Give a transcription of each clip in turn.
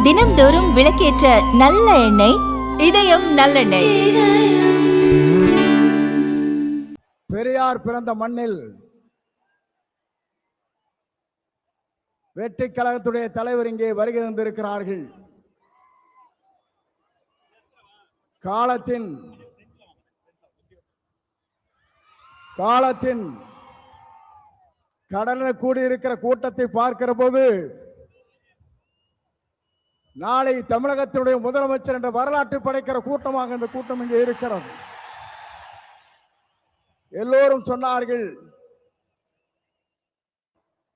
தினம்தோறும் விளக்கேற்ற நல்ல எண்ணெய் இதயம் நல்லெண்ணெய். பெரியார் பிறந்த மண்ணில் வெற்றி கழகத்துடைய தலைவர் இங்கே வருகை தந்திருக்கிறார்கள். காலத்தின் கடலில் கூடியிருக்கிற கூட்டத்தை பார்க்கிற போது நாளை தமிழகத்தினுடைய முதலமைச்சர் என்ற வரலாற்றை படைக்கிற கூட்டமாக இந்த கூட்டம் இங்கே இருக்கிறது. எல்லோரும் சொன்னார்கள்,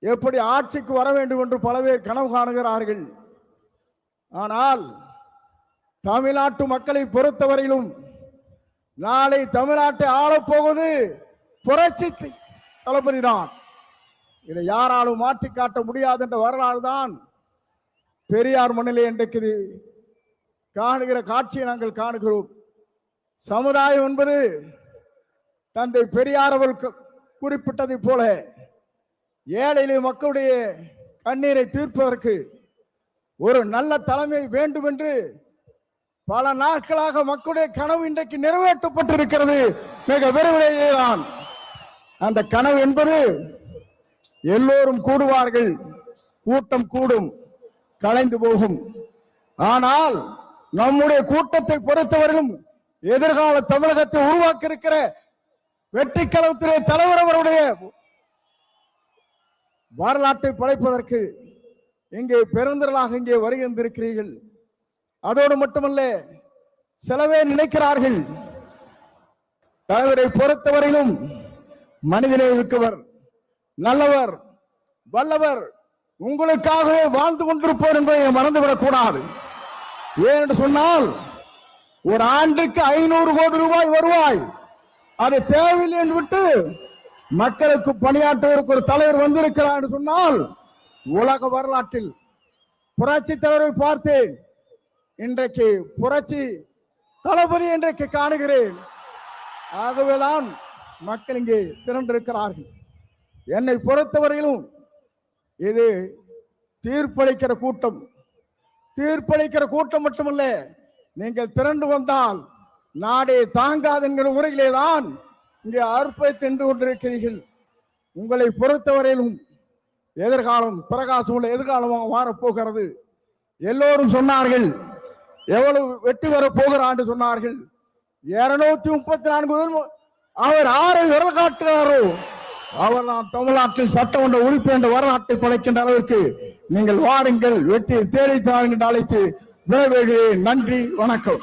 எப்படி ஆட்சிக்கு வர வேண்டும் என்று பல பேர் கனவு காணுகிறார்கள். ஆனால் தமிழ்நாட்டு மக்களை பொறுத்தவரையிலும் நாளை தமிழ்நாட்டை ஆளப்போவது புரட்சி தளபதி தான். இதை யாராலும் மாற்றி காட்ட முடியாது என்ற வரலாறு தான் பெரியார் மண்ணிலே இன்றைக்கு காணுகிற காட்சியை நாங்கள் காணுகிறோம். சமுதாயம் என்பது தந்தை பெரியார் அவர்கள் குறிப்பிட்டதை போல ஏழை மக்களுடைய கண்ணீரை தீர்ப்பதற்கு ஒரு நல்ல தலைமை வேண்டும் என்று பல நாட்களாக மக்களுடைய கனவு இன்றைக்கு நிறைவேற்றப்பட்டிருக்கிறது. மிக விரைவிலேயே தான் அந்த கனவு என்பது எல்லோரும் கூடுவார்கள், கூட்டம் கூடும், கலைந்து போகும். ஆனால் நம்முடைய கூட்டத்தை பொறுத்தவரையும் எதிர்கால தமிழகத்தை உருவாக்க இருக்கிற வெற்றி கழகத்திலே தலைவர் அவருடைய வரலாற்றை படைப்பதற்கு இங்கே பெருந்திரளாக இங்கே வருகின்றிருக்கிறீர்கள். அதோடு மட்டுமல்ல, சிலவே நினைக்கிறார்கள் தலைவரை பொறுத்தவரையிலும் மனிதனை மிக்கவர், நல்லவர், வல்லவர், உங்களுக்காகவே வாழ்ந்து கொண்டிருப்போர் என்பதை மறந்துவிடக் கூடாது. ஏனென்று சொன்னால் ஒரு ஆண்டுக்கு 500 கோடி ரூபாய் வருவாய், அது தேவையில்லை என்று விட்டு மக்களுக்கு பணியாற்றுவதற்கு ஒரு தலைவர் வந்திருக்கிறார் என்று சொன்னால் உலக வரலாற்றில் புரட்சி தலைவரை பார்த்தேன், இன்றைக்கு புரட்சி தளபதி இன்றைக்கு காணுகிறேன். ஆகவேதான் மக்கள் இங்கே திரண்டிருக்கிறார்கள். என்னை பொறுத்தவரையிலும் இது தீர்ப்பளிக்கிற கூட்டம். தீர்ப்பளிக்கிற கூட்டம் மட்டுமல்ல, நீங்கள் திரண்டு வந்தால் நாடே தாங்காது என்கிற முறையிலே தான் இங்கே அர்ப்பணித்து நின்று கொண்டிருக்கிறீர்கள். உங்களை பொறுத்தவரையிலும் எதிர்காலம் பிரகாசம் உள்ள எதிர்காலமாக மாறப்போகிறது. எல்லோரும் சொன்னார்கள், எவ்வளவு வெற்றி பெற போகிறான் சொன்னார்கள். 234 அவர் ஆரை விரல் காட்டுகிறாரோ அவர் நாம் தமிழ்நாட்டில் சட்டமன்ற உறுப்பு என்ற வரலாற்றை படைக்கின்ற அளவிற்கு நீங்கள் வாருங்கள், வெற்றி தேடி தாருங்கள் அழைத்து விடைபெறுகிறேன். நன்றி, வணக்கம்.